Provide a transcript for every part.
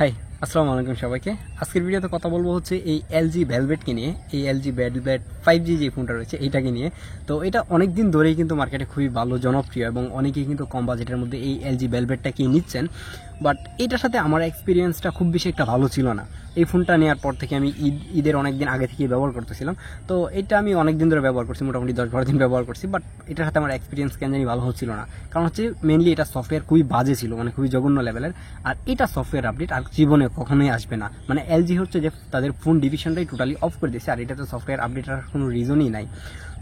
High, আসসালামু আলাইকুম সবাইকে। আজকের ভিডিওতে কথা বলবো হচ্ছে এই এলজি ভেলভেটকে নিয়ে। এই এলজি ভেলভেট 5G যে ফোনটা রয়েছে এইটাকে নিয়ে। তো এটা অনেক দিন ধরেই কিন্তু মার্কেটে খুবই ভালো জনপ্রিয় এবং অনেকেই কিন্তু কম বাজেটের মধ্যে এই এলজি ভেলভেটটাকে নিচ্ছেন। বাট এটার সাথে আমার এক্সপিরিয়েন্সটা খুব বেশি একটা ভালো ছিল না। এই ফোনটা নেওয়ার পর থেকে আমি ঈদের অনেক দিন আগে থেকেই ব্যবহার করতেছিলাম। তো এটা আমি অনেক দিন ধরে ব্যবহার করছি, মোটামুটি 10-12 দিন ব্যবহার করছি। বাট এটার সাথে আমার এক্সপিরিয়েন্স কেন জানি ভালো হচ্ছিল না। কারণ হচ্ছে মেনলি এটা সফটওয়্যার খুবই বাজে ছিল, মানে খুবই জঘন্য লেভেলের। আর এটা সফটওয়্যার আপডেট আর জীবনে কখনোই আসবে না। মানে এলজি হচ্ছে যে তাদের ফোন ডিভিশনটাই টোটালি অফ করে দিয়েছে, আর এটাতে সফটওয়্যার আপডেট আর কোনো রিজনই নাই।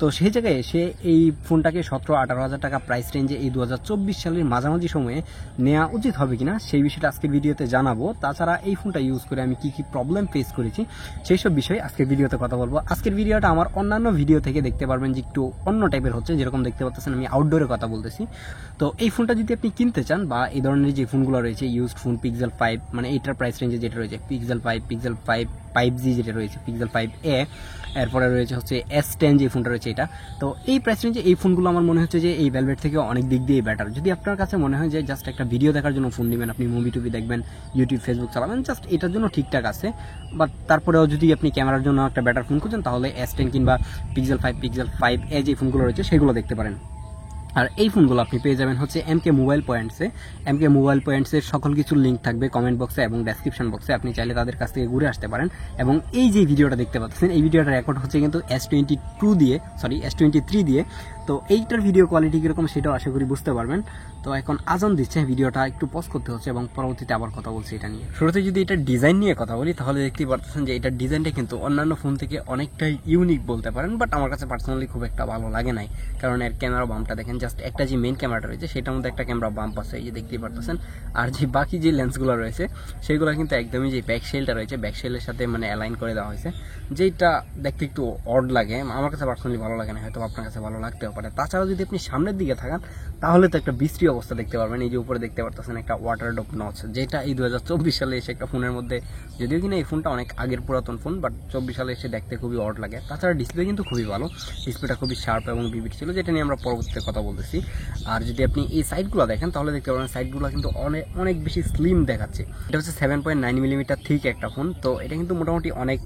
তো সেই জায়গায় সে এই ফোনটাকে 17-18 হাজার টাকা প্রাইস রেঞ্জে এই 2024 সালের মাঝামাঝি সময়ে নেওয়া উচিত হবে কিনা সেই বিষয়টা আজকের ভিডিওতে জানাবো। তাছাড়া এই ফোনটা ইউজ করে আমি কি কি প্রবলেম ফেস করেছি সেই সব বিষয়ে আজকের ভিডিওতে কথা বলবো। আজকের ভিডিওটা আমার অন্যান্য ভিডিও থেকে দেখতে পারবেন যে একটু অন্য টাইপের হচ্ছে, যেরকম দেখতে পাচ্ছেন আমি আউটডোরে কথা বলতেছি। তো এই ফোনটা যদি আপনি কিনতে চান বা এই ধরনের যে ফোনগুলো রয়েছে ইউজড ফোন পিক্সেল 5, মানে এইটার প্রাইস রেঞ্জে যেটা রয়েছে পিক্সেল 5, 5G যেটা রয়েছে পিক্সেল 5A, এরপরে রয়েছে হচ্ছে S10 যে ফোনটা রয়েছে এটা। তো এই প্রাইস রেঞ্জে এই ফোনগুলো আমার মনে হচ্ছে যে এই ভেলভেট থেকে অনেক দিক দিয়ে বেটার। যদি আপনার কাছে মনে হয় যে জাস্ট একটা ভিডিও দেখার জন্য ফোন নেবেন, আপনি মুভি টুভি দেখবেন, ইউটিউব ফেসবুক চালাবেন, জাস্ট এটার জন্য ঠিকঠাক আছে। বাট তারপরেও যদি আপনি ক্যামেরার জন্য একটা বেটার ফোন খুঁজেন তাহলে S10 কিংবা পিক্সেল 5A যে ফোনগুলো রয়েছে সেগুলো দেখতে পারেন। আর এই ফোনগুলো আপনি পেয়ে যাবেন হচ্ছে এমকে মোবাইল পয়েন্টসে। এমকে মোবাইল পয়েন্টসের সকল কিছুর লিঙ্ক থাকবে কমেন্ট বক্সে এবং ডেসক্রিপশন বক্সে, আপনি চাইলে তাদের কাছ থেকে ঘুরে আসতে পারেন। এবং এই যে ভিডিওটা দেখতে পাচ্ছেন এই ভিডিওটা রেকর্ড হচ্ছে কিন্তু S23 দিয়ে। তো এইটার ভিডিও কোয়ালিটি কীরকম সেটাও আশা করি বুঝতে পারবেন। তো এখন আজান দিচ্ছে, ভিডিওটা একটু পজ করতে হচ্ছে এবং পরবর্তীতে আবার কথা বলছি এটা নিয়ে। শুরুতে যদি এটা ডিজাইন নিয়ে কথা বলি তাহলে দেখতেই পারতেছেন যে এটার ডিজাইনটা কিন্তু অন্যান্য ফোন থেকে অনেকটাই ইউনিক বলতে পারেন। বাট আমার কাছে পার্সোনালি খুব একটা ভালো লাগে নাই, কারণ এর ক্যামেরা বাম্পটা দেখেন, জাস্ট একটা যে মেইন ক্যামেরাটা রয়েছে সেটার মধ্যে একটা ক্যামেরা বাম্প আছে, এই যে দেখতেই পারতেছেন। আর যে বাকি যে লেন্সগুলো রয়েছে সেগুলো কিন্তু একদমই যে ব্যাক শেলটা রয়েছে ব্যাক শেলের সাথে মানে অ্যালাইন করে দেওয়া হয়েছে, যেটা দেখতে একটু অড লাগে। আমার কাছে পার্সোনালি ভালো লাগে না, হয়তো আপনার কাছে ভালো লাগতেও পারে। তাছাড়াও যদি আপনি সামনের দিকে থাকান তাহলে তো একটা বিশ্রী অবস্থা দেখতে পারবেন। এই যে উপরে দেখতে পারতেছেন একটা ওয়াটার ড্রপ নচ, যেটা এই 2024 সালে এসে একটা ফোনের মধ্যে, যদিও কিনা এই ফোনটা অনেক আগের পুরাতন ফোন, বাট 24 সালে এসে দেখতে খুবই অড লাগে। তাছাড়া ডিসপ্লে কিন্তু খুবই ভালো, ডিসপ্লেটা খুবই শার্প এবং ভিভিড ছিল, যেটা নিয়ে আমরা পরবর্তীতে কথা বলতেছি। আর যদি আপনি এই সাইডগুলো দেখেন তাহলে দেখতে পাবেন সাইডগুলো কিন্তু অনেক বেশি স্লিম দেখাচ্ছে। এটা হচ্ছে 7.9 মিলিমিটার থিক একটা ফোন। তো এটা কিন্তু মোটামুটি অনেক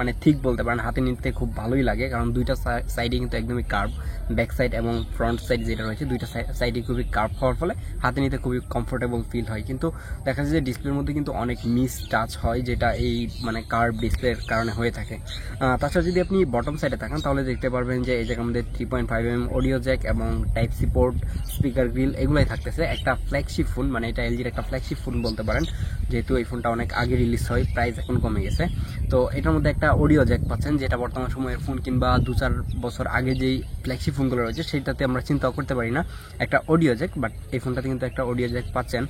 মানে ঠিক বলতে পারেন, হাতে নিতে খুব ভালোই লাগে, কারণ দুইটা সাইডে কিন্তু একদমই কার্ভ, ব্যাক সাইড এবং ফ্রন্ট সাইড যেটা রয়েছে দুইটা সাইডে খুবই কার্ভ হওয়ার ফলে হাতে নিতে খুবই কমফোর্টেবল ফিল হয়। কিন্তু দেখা যায় যে ডিসপ্লের মধ্যে কিন্তু অনেক মিস টাচ হয়, যেটা এই মানে কার্ভ ডিসপ্লের কারণে হয়ে থাকে। তাছাড়া যদি আপনি বটম সাইডে থাকেন তাহলে দেখতে পারবেন যে এই জায়গার মধ্যে 3.5mm অডিও জ্যাক এবং type C port, speaker grill এগুলাই থাকতেছে। একটা ফ্ল্যাগশিপ ফোন, মানে এটা এলজির একটা ফ্ল্যাগশিপ ফোন বলতে পারেন, যেহেতু এই ফোনটা অনেক আগে রিলিজ হয়, প্রাইস এখন কমে গেছে। তো এটার মধ্যে একটা অডিও জ্যাক পাচ্ছেন, যেটা বর্তমান সময়ের ফোন কিংবা 2-4 বছর আগে যেই ফ্ল্যাগশিপ ফোনগুলো রয়েছে সেটাতে আমরা চিন্তাও করতে পারি না একটা অডিও জ্যাক। বাট এই ফোনটাতে কিন্তু একটা অডিও জ্যাক পাচ্ছেন,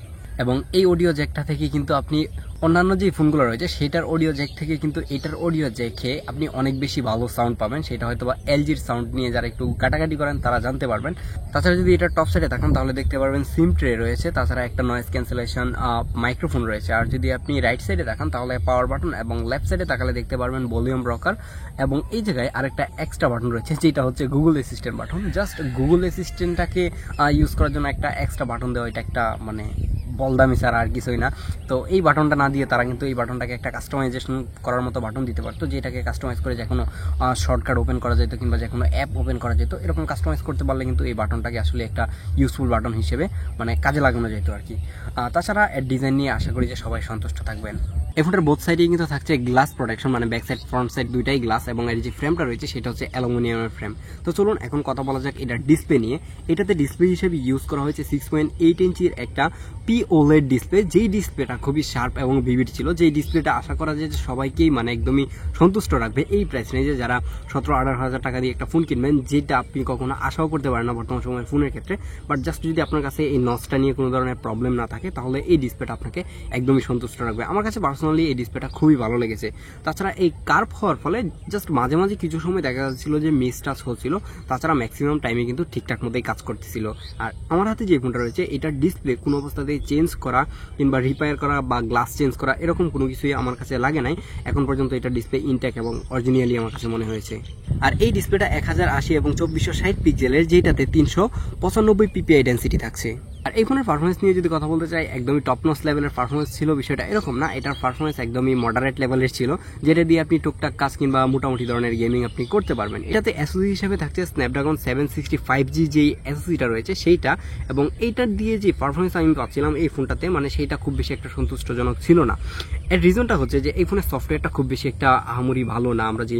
এবং এই অডিও জ্যাকটা থেকে কিন্তু আপনি অন্যান্য যে ফোনগুলো রয়েছে সেটার অডিও জ্যাক থেকে কিন্তু এটার অডিও জ্যাকে আপনি অনেক বেশি ভালো সাউন্ড পাবেন। সেটা হয়তো বা এলজির সাউন্ড নিয়ে যারা একটু কাটাকাটি করেন তারা জানতে পারবেন। তাছাড়া যদি এটা টপ সাইডে থাকেন তাহলে দেখতে পারবেন সিম ট্রে রয়েছে, তাছাড়া একটা নয়েজ ক্যান্সেলেশন মাইক্রোফোন রয়েছে। আর যদি আপনি রাইট সাইডে থাকেন তাহলে পাওয়ার বাটন, এবং লেফট সাইডে তাকালে দেখতে পারবেন ভলিউম রকার, এবং এই জায়গায় আরেকটা এক্সট্রা বাটন রয়েছে যেটা হচ্ছে Google assistant button. Just Google অ্যাসিস্ট্যান্টটাকে ইউজ করার জন্য একটা এক্সট্রা বাটন দেওয়া, এটা একটা মানে বলদামি ছাড়া আর কিছুই না। তো এই বাটনটা না দিয়ে তারা কিন্তু এই বাটনটাকে একটা কাস্টমাইজেশন করার মতো বাটন দিতে পারতো, যেটাকে কাস্টমাইজ করে যে কোনো শর্টকাট ওপেন করা যেত কিংবা যে কোনো অ্যাপ ওপেন করা যেত। এরকম কাস্টমাইজ করতে পারলে কিন্তু এই বাটনটাকে আসলে একটা ইউজফুল বাটন হিসেবে মানে কাজে লাগানো যেত আর কি। তাছাড়া এর ডিজাইন নিয়ে আশা করি যে সবাই সন্তুষ্ট থাকবেন। এই ফোনটার বোথ সাইডেই কিন্তু থাকছে গ্লাস প্রোটেকশন, মানে ব্যাক সাইড ফ্রন্ট সাইড দুইটাই গ্লাস, এবং এর যে ফ্রেমটা রয়েছে সেটা হচ্ছে অ্যালুমিনিয়ামের ফ্রেম। তো চলুন এখন কথা বলা যাক এটা ডিসপ্লে নিয়ে। এটাতে ডিসপ্লে হিসেবে ইউজ করা হয়েছে 6.8 ইঞ্চির একটা POLED ডিসপ্লে, যেই ডিসপ্লেটা খুবই শার্প এবং ভিভিড ছিল, যেই ডিসপ্লেটা আশা করা যায় যে সবাইকেই মানে একদমই সন্তুষ্ট রাখবে এই প্রাইস রেঞ্জে। যারা 17-18 হাজার টাকা দিয়ে একটা ফোন কিনবেন, যেটা আপনি কখনো আশাও করতে পারেন না বর্তমান সময়ের ফোনের ক্ষেত্রে। বাট জাস্ট যদি আপনার কাছে এই নচটা নিয়ে কোনো ধরনের প্রবলেম না থাকে তাহলে এই ডিসপ্লেটা আপনাকে একদমই সন্তুষ্ট রাখবে। আমার কাছে পার্সোনালি এই ডিসপ্লেটা খুবই ভালো লেগেছে। তাছাড়া এই কার্ভ হওয়ার ফলে জাস্ট মাঝে মাঝে কিছু সময় দেখা যাচ্ছিল যে মিস টাচ হচ্ছিল, তাছাড়া ম্যাক্সিমাম টাইমে কিন্তু ঠিকঠাক মতোই কাজ করতেছিল। আর আমার হাতে যে ফোনটা রয়েছে এটার ডিসপ্লে কোনো অবস্থাতেই চেঞ্জ করা কিংবা রিপেয়ার করা বা গ্লাস চেঞ্জ করা এরকম কোনো কিছুই আমার কাছে লাগে নাই এখন পর্যন্ত। এটা ডিসপ্লে ইনটেক এবং অরিজিনালি আমার কাছে মনে হয়েছে। আর এই ডিসপ্লেটা 1080 এবং 2460 পিক্সেলের, যেটাতে 395 পিপিআই ডেন্সিটি থাকছে। আর এই ফোনের পারফরমেন্স নিয়ে যদি কথা বলতে চাই, একদমই টপ নচ লেভেলের পারফরমেন্স ছিল, বিষয়টা এরকম না। এটার পারফরমেন্স একদমই মডারেট লেভেলের ছিল, যেটা দিয়ে আপনি টুকটাক কাজ কিংবা মোটামুটি ধরনের গেমিং আপনি করতে পারবেন। এটাতে এসওসি হিসেবে থাকছে স্ন্যাপড্রাগন 765G যেই এসওসিটা রয়েছে সেইটা, এবং এইটার দিয়ে যে পারফরমেন্স আমি পাচ্ছিলাম এই ফোনটাতে, মানে সেইটা খুব বেশি একটা সন্তুষ্টজনক ছিল না। এর রিজনটা হচ্ছে যে এই ফোনের সফটওয়্যারটা খুব বেশি একটা আহামরি ভালো না। আমরা যে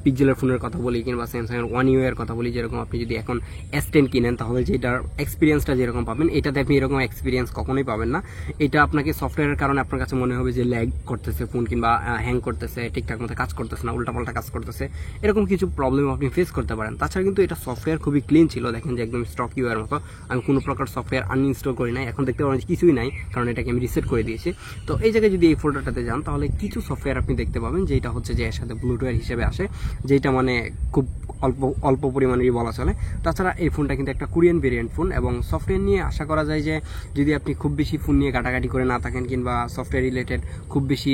পিক্সেলের ফোনের কথা বলি কিংবা স্যামসাংয়ের One UI এর কথা বলি, যেরকম আপনি যদি এখন S10 কিনেন তাহলে যেটার এক্সপিরিয়েন্সটা যেরকম পাবেন, এটাতে আপনি এরকম এক্সপিরিয়েন্স কখনোই পাবেন না। এটা আপনাকে সফটওয়্যারের কারণে আপনার কাছে মনে হবে যে ল্যাগ করতেছে ফোন, কিংবা হ্যাং করতেছে, ঠিকঠাক মতো কাজ করতেছে না, উল্টাপাল্টা কাজ করতেছে, এরকম কিছু প্রবলেম আপনি ফেস করতে পারেন। তাছাড়া কিন্তু এটা সফটওয়্যার খুবই ক্লিন ছিল, দেখেন যে একদম স্টক ইউ এর মতো। আমি কোনো প্রকার সফটওয়্যার আনইনস্টল করি নাই, এখন দেখতে পাবেন কিছুই নাই, কারণ এটাকে আমি রিসেট করে দিয়েছি। তো এই জায়গায় যদি এই ফোল্ডারটাতে যান তাহলে কিছু সফটওয়্যার আপনি দেখতে পাবেন, যেটা হচ্ছে যে এর সাথে ব্লুটুথ হিসেবে আসে, যেটা মানে খুব অল্প পরিমাণেরই বলা চলে। তাছাড়া এই ফোনটা কিন্তু একটা কোরিয়ান ভেরিয়েন্ট ফোন, এবং সফটওয়্যার নিয়ে আশা করা যায় যে যদি আপনি খুব বেশি ফোন নিয়ে ঘাটাঘাটি করে না থাকেন, কিংবা সফটওয়্যার রিলেটেড খুব বেশি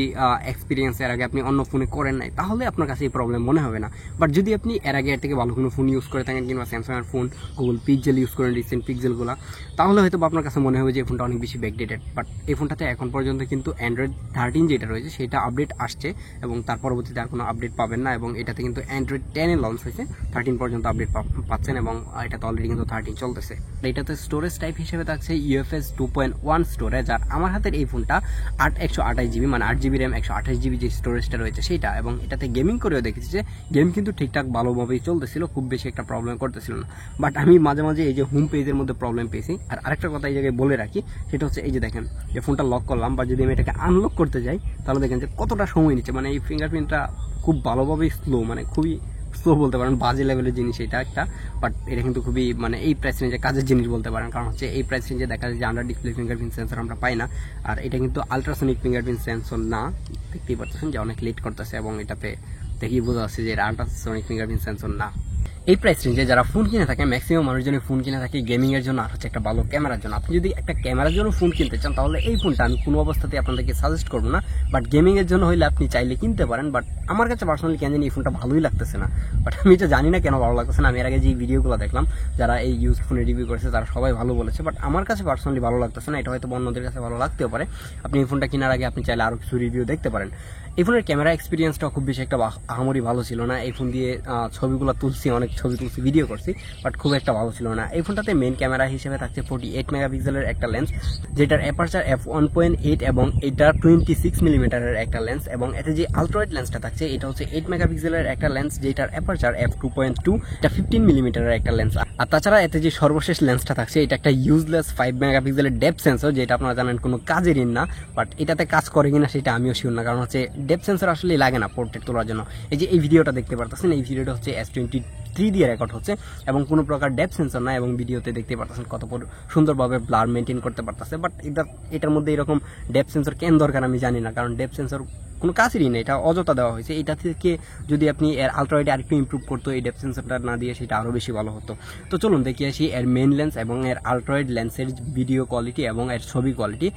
এক্সপিরিয়েন্স এর আগে আপনি অন্য ফোনে করেন নাই, তাহলে আপনার কাছে এই প্রবলেম মনে হবে না। বাট যদি আপনি এর আগে এর থেকে ভালো কোনো ফোন ইউজ করে থাকেন, কিংবা স্যামসাংয়ের ফোন, গুগল পিক্সেল ইউজ করেন, রিসেন্ট পিক্সেলগুলো, তাহলে হয়তো আপনার কাছে মনে হবে যে এই ফোনটা অনেক বেশি ব্যাকডেটেড। বাট এই ফোনটাতে এখন পর্যন্ত কিন্তু অ্যান্ড্রয়েড 13 যেটা রয়েছে সেটা আপডেট আসছে, এবং তার পরবর্তীতে আর কোনো আপডেট পাবেন না। এবং এটাতে কিন্তু অ্যান্ড্রয়েড 10 লঞ্চ হয়েছে, 13 পর্যন্ত আপডেট পাচ্ছেন, এবং এটাতে অলরেডি কিন্তু 13 চলতেছে। এটাতে স্টোরেজ টাইপ হিসেবে থাকছে UFS 2.1 স্টোরেজ, আর আমার হাতের এই ফোনটা 128GB, মানে 8GB র্যাম 128GB যে স্টোরেজটা রয়েছে সেইটা। এবং এটাতে গেমিং করেও দেখেছি যে গেম কিন্তু ঠিকঠাক ভালোভাবেই চলতেছিল, খুব বেশি একটা প্রবলেম করতেছিল না। বাট আমি মাঝে মাঝে এই যে হোম পেজের মধ্যে প্রবলেম পেয়েছি। আর আরেকটা কথা এই জায়গায় বলে রাখি, সেটা হচ্ছে এই যে দেখেন যে ফোনটা লক করলাম, বা যদি আমি এটাকে আনলক করতে যাই তাহলে দেখেন যে কতটা সময় নিচ্ছে। মানে এই ফিঙ্গারপ্রিন্টটা খুব ভালোভাবেই স্লো, মানে খুবই স্লো বলতে পারেন, বাজে লেভেলের জিনিস এটা একটা। বাট এটা কিন্তু খুবই মানে এই প্রাইস রেঞ্জে কাজের জিনিস বলতে পারেন, কারণ হচ্ছে এই প্রাইস রেঞ্জে দেখা যায় যে আন্ডার ডিসপ্লে ফিঙ্গারপ্রিন্ট সেন্সর আমরা পাই না। আর এটা কিন্তু আলট্রাসনিক ফিঙ্গারপ্রিন্ট সেন্সর না, দেখতেই পাচ্ছেন যে অনেক লেট করতেছে, এবং এটাতে দেখেই বোঝা যাচ্ছে যে এটা আলট্রাসনিক ফিঙ্গারপ্রিন্ট সেন্সর না। এই প্রাইস রেঞ্জে যারা ফোন কিনে থাকে, ম্যাক্সিমাম মানুষজনই ফোন কিনে থাকে গেমিং এর জন্য, আর হচ্ছে একটা ভালো ক্যামেরার জন্য। আপনি যদি একটা ক্যামেরার জন্য ফোন কিনতে চান তাহলে এই ফোনটা আমি কোনো অবস্থাতেই আপনাদেরকে সাজেস্ট করবো না। বাট গেমিং এর জন্য হইলে আপনি চাইলে কিনতে পারেন। বাট আমার কাছে পার্সোনালি কেন জানি এই ফোনটা ভালোই লাগতেছে না। বাট আমি এটা জানি না কেন ভালো লাগতেছে না। আমি এর আগে যে ভিডিওগুলো দেখলাম যারা এই ইউজ ফোনের রিভিউ করেছে তারা সবাই ভালো বলেছে, বাট আমার কাছে পার্সোনালি ভালো লাগতেছে না। এটা হয়তো অন্যদের কাছে ভালো লাগতেও পারে। আপনি এই ফোনটা কেনার আগে আপনি চাইলে আরো কিছু রিভিউ দেখতে পারেন। এই ফোনের ক্যামেরা এক্সপিরিয়েন্সটা খুব বেশি একটা আহামরি ভালো ছিল না। এই ফোন দিয়ে ছবিগুলো তুলছি, অনেক ছবি তুলছি, ভিডিও করছি, বাট খুব একটা ভালো ছিল না। এই ফোনটাতে মেইন ক্যামেরা হিসেবে থাকছে 48 মেগাপিক্সেলের একটা লেন্স, যেটার অ্যাপারচার f1.8, এবং এটা 26 মিলিমিটারের একটা লেন্স। এবং এতে যে আলট্রাওয়াইড লেন্সটা থাকছে এটা হচ্ছে 8 মেগাপিক্সেলের একটা লেন্স, যেটার অ্যাপারচার f2.2, এটা 15 মিলিমিটারের একটা লেন্স। আর তাছাড়া এতে যে সর্বশেষ লেন্সটা থাকছে এটা একটা ইউজলেস 5 মেগাপিক্সেলের ডেপথ সেন্সর, যেটা আপনারা জানেন কোনো কাজেরই না। বাট এটাতে কাজ করে কিনা সেটা আমিও শিওর না, কারণ হচ্ছে ডেপথ সেন্সর আসলে লাগে না পোর্ট্রেট তোলার জন্য। এই যে এই ভিডিওটা দেখতে পারতেছেন, এই ভিডিওটা হচ্ছে S23 দিয়ে রেকর্ড হচ্ছে, এবং কোনো প্রকার ডেপথ সেন্সর না। এবং ভিডিওতে দেখতে পারতেছেন কত সুন্দরভাবে ব্লার মেনটেন করতে পারতেছে। বাট এটার মধ্যে এরকম ডেপথ সেন্সর কেন দরকার আমি জানি না, কারণ ডেপথ সেন্সর কোনো কাজেরই নেই, এটা অযথা দেওয়া হয়েছে। এটা থেকে যদি আপনি এর আলট্রাওয়াইডে আরেকটু ইমপ্রুভ করতো, এই ডেপথ সেন্সরটা না দিয়ে, সেটা আরও বেশি ভালো হতো। তো চলুন দেখি আসি এর মেইন লেন্স এবং এর আলট্রাওয়াইড লেন্সের ভিডিও কোয়ালিটি এবং এর ছবি কোয়ালিটি,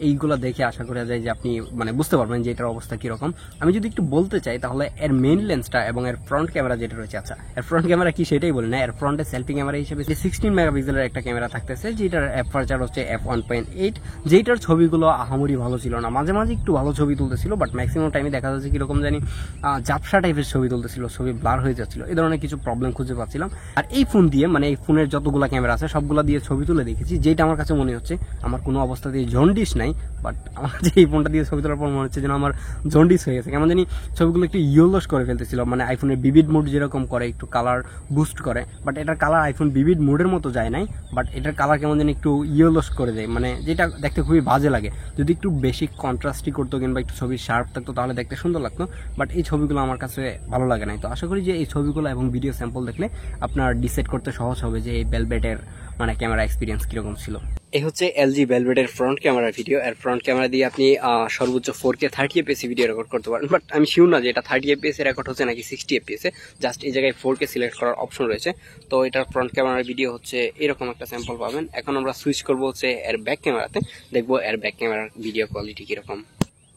এইগুলো দেখে আশা করা যায় যে আপনি মানে বুঝতে পারবেন যে এটার অবস্থা কীরকম। আমি যদি একটু বলতে চাই তাহলে এর মেইন লেন্সটা এবং এর ফ্রন্ট ক্যামেরা যেটা রয়েছে, আচ্ছা এর ফ্রন্ট ক্যামেরা কি সেটাই বলি না, এর ফ্রন্টে সেলফি ক্যামেরা হিসেবে 16 মেগাপিক্সেলের একটা ক্যামেরা থাকতেছে, যেটার অ্যাপারচার হচ্ছে f1.8, যেটার ছবিগুলো আহামরি ভালো ছিল না। মাঝে মাঝে একটু ভালো ছবি তুলতেছিল, বাট ম্যাক্সিমাম টাইমে দেখা যাচ্ছে কিরকম জানি ঝাপসা টাইপের ছবি তুলতেছিল, ছবি ব্লার হয়ে যাচ্ছিল, এই ধরনের কিছু প্রবলেম খুঁজে পাচ্ছিলাম। আর এই ফোন দিয়ে মানে এই ফোনের যতগুলো ক্যামেরা আছে সবগুলো দিয়ে ছবি তুলে দেখেছি, যেটা আমার কাছে মনে হচ্ছে আমার কোনো অবস্থাতেই জন্ডিস নাই, বাট আমার কাছে এই ফোনটা দিয়ে ছবি তোলার পর মনে হচ্ছে যেন আমার জন্ডিস হয়ে গেছে, কেমন জানি ছবিগুলো একটু ইয়েলোস করে ফেলতেছিল। মানে আইফোনের ভিভিড মোড যেরকম করে একটু কালার বুস্ট করে, বাট এটার কালার আইফোন ভিভিড মোডের মতো যায় নাই, বাট এটার কালার কেমন যেন একটু ইয়েলোস করে দেয়, মানে যেটা দেখতে খুবই বাজে লাগে। যদি একটু বেশি কন্ট্রাস্টই করতো কিংবা একটু ছবি শার্প থাকতো তাহলে দেখতে সুন্দর লাগতো, বাট এই ছবিগুলো আমার কাছে ভালো লাগে নাই। তো আশা করি যে এই ছবিগুলো এবং ভিডিও স্যাম্পল দেখলে আপনার ডিসাইড করতে সহজ হবে যে এই ভেলভেটের মানে ক্যামেরা এক্সপিরিয়েন্স কিরকম ছিল। এই হচ্ছে LG ভেলভেটের ফ্রন্ট ক্যামেরা ভিডিও। এর ফ্রন্ট ক্যামেরা দিয়ে আপনি সর্বোচ্চ 4K 30 fps ভিডিও রেকর্ড করতে পারেন, বাট আমি শিওর না যে এটা 30 fps রেকর্ড হচ্ছে নাকি 60 fps। জাস্ট এই জায়গায় 4K সিলেক্ট করার অপশন রয়েছে। তো এটার ফ্রন্ট ক্যামেরার ভিডিও হচ্ছে এরকম একটা স্যাম্পল পাবেন। এখন আমরা সুইচ করবো হচ্ছে এর ব্যাক ক্যামেরাতে, দেখবো এর ব্যাক ক্যামেরার ভিডিও কোয়ালিটি কিরকম।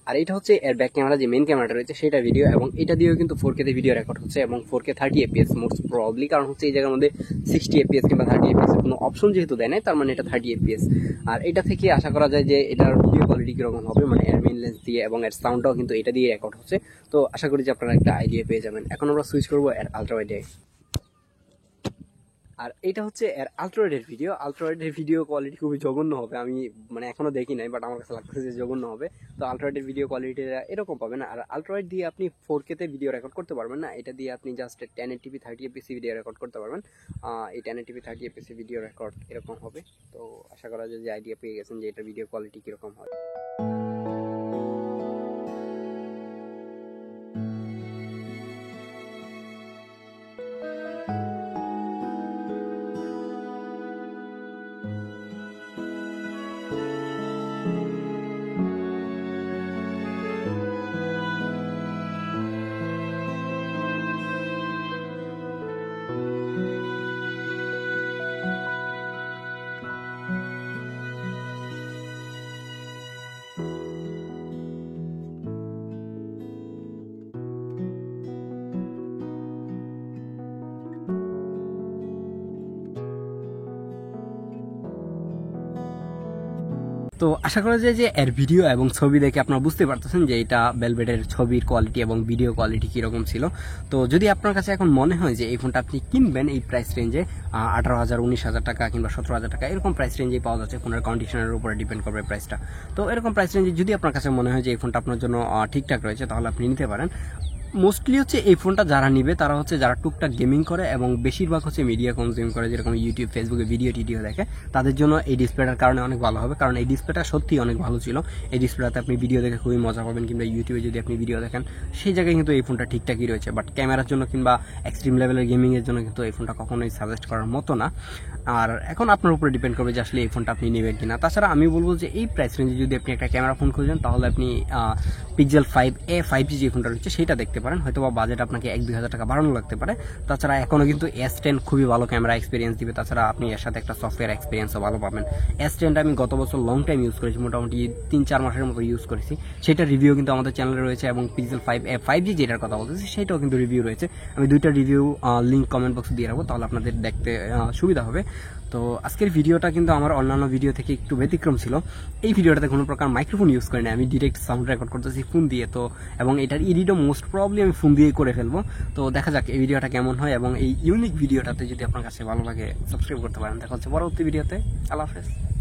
আর এটা হচ্ছে এর ব্যাক ক্যামেরা যে মেইন ক্যামেরাটা রয়েছে সেটা ভিডিও, এবং এটা দিয়েও কিন্তু 4K তে ভিডিও রেকর্ড হচ্ছে এবং 4K 30 fps মোস্ট প্রবাবলি, কারণ হচ্ছে এই জায়গার মধ্যে 60 fps কিংবা 30 fps এর কোনো অপশন যেহেতু দেয় নাই, তার মানে এটা 30 fps। আর এটা থেকে আশা করা যায় যে এটার ভিডিও কোয়ালিটি কিরকম হবে, মানে এর মেইন লেন্স দিয়ে, এবং এর সাউন্ডটাও কিন্তু এটা দিয়ে রেকর্ড হচ্ছে। তো আশা করি যে আপনারা একটা আইডিয়া পেয়ে যাবেন। এখন আমরা সুইচ করবো এর আলট্রা ওয়াইডে। আর এটা হচ্ছে এর আলট্রাওয়াইডের ভিডিও। আলট্রাওয়াইডের ভিডিও কোয়ালিটি খুবই জঘন্য হবে, আমি মানে এখনো দেখি নাই, বাট আমার কাছে লাগতেছে যে জঘন্য হবে। তো আলট্রাওয়াইডের ভিডিও কোয়ালিটি এরকম পাবেন। আর আলট্রাওয়াইড দিয়ে আপনি 4K তে ভিডিও রেকর্ড করতে পারবেন না, এটা দিয়ে আপনি just 1080p 30 fps video record করতে পারবেন। এই 1080p 30 fps ভিডিও রেকর্ড এরকম হবে। তো আশা করা যায় যে আইডিয়া পেয়ে গেছেন যে এটা ভিডিও কোয়ালিটি কিরকম হয়। তো আশা করা যায় যে এর ভিডিও এবং ছবি দেখে আপনারা বুঝতে পারতেছেন যে এটা ভেলভেটের ছবির কোয়ালিটি এবং ভিডিও কোয়ালিটি কীরকম ছিল। তো যদি আপনার কাছে এখন মনে হয় যে এই ফোনটা আপনি কিনবেন এই প্রাইস রেঞ্জে 18,000 19,000 টাকা কিংবা 17,000 টাকা এরকম প্রাইস রেঞ্জেই পাওয়া যাচ্ছে, ফোনের কন্ডিশনের উপরে ডিপেন্ড করবে প্রাইসটা। তো এরকম প্রাইস রেঞ্জে যদি আপনার কাছে মনে হয় যে এই ফোনটা আপনার জন্য ঠিকঠাক রয়েছে তাহলে আপনি নিতে পারেন। মোস্টলি হচ্ছে এই ফোনটা যারা নিবে তারা হচ্ছে যারা টুকটাক গেমিং করে এবং বেশিরভাগ হচ্ছে মিডিয়া কনজিউম করে, যেরকম ইউটিউব ফেসবুকে ভিডিও টিডিও দেখে, তাদের জন্য এই ডিসপ্লেটার কারণে অনেক ভালো হবে। কারণ এই ডিসপ্লেটা সত্যি অনেক ভালো ছিল। এই ডিসপ্লেটাতে আপনি ভিডিও দেখে খুবই মজা পাবেন, কিংবা ইউটিউবে যদি আপনি ভিডিও দেখেন সেই জায়গায় কিন্তু এই ফোনটা ঠিকঠাকই রয়েছে। বাট ক্যামেরার জন্য কিংবা এক্সট্রিম লেভেলের গেমিংয়ের জন্য কিন্তু এই ফোনটা কখনোই সাজেস্ট করার মতো না। আর এখন আপনার উপরে ডিপেন্ড করবে যে আসলে এই ফোনটা আপনি নেবেন কিনা। তাছাড়া আমি বলবো যে এই প্রাইস রেঞ্জে যদি আপনি একটা ক্যামেরা ফোন খুঁজেন তাহলে আপনি পিক্সেল 5a 5G যে ফোনটা রয়েছে সেটা দেখতে পারেন। হয়তো বা বাজেট আপনাকে 1-2 হাজার টাকা বাড়ানো লাগতে পারে। তাছাড়া এখনো কিন্তু S10 খুবই ভালো ক্যামেরা এক্সপিরিয়েন্স দিবে। তাছাড়া আপনি এর সাথে একটা সফটওয়্যার এক্সপিরিয়েন্সও ভালো পাবেন। S10টা আমি গত বছর লং টাইম ইউজ করেছি, মোটামুটি 3-4 মাসের মতো ইউজ করেছি। সেটা রিভিউ কিন্তু আমাদের চ্যানেলে রয়েছে, এবং পিক্সেল 5a 5G যেটার কথা বলতেছি সেটাও কিন্তু রিভিউ রয়েছে। আমি দুইটা রিভিউ লিঙ্ক কমেন্ট বক্সে দিয়ে রাখবো, তাহলে আপনাদের দেখতে সুবিধা হবে। তো আজকের ভিডিওটা কিন্তু আমার অন্যান্য ভিডিও থেকে একটু ব্যতিক্রম ছিল। এই ভিডিওটাতে কোনো প্রকার মাইক্রোফোন ইউজ করি না, আমি ডিরেক্ট সাউন্ড রেকর্ড করতেছি ফোন দিয়ে। তো এবং এটার এডিটও মোস্ট প্রবলি আমি ফোন দিয়ে করে ফেলবো। তো দেখা যাক এই ভিডিওটা কেমন হয়, এবং এই ইউনিক ভিডিওটাতে যদি আপনার কাছে ভালো লাগে সাবস্ক্রাইব করতে পারেন। দেখা হচ্ছে পরবর্তী ভিডিওতে। আল্লাহ হাফেজ।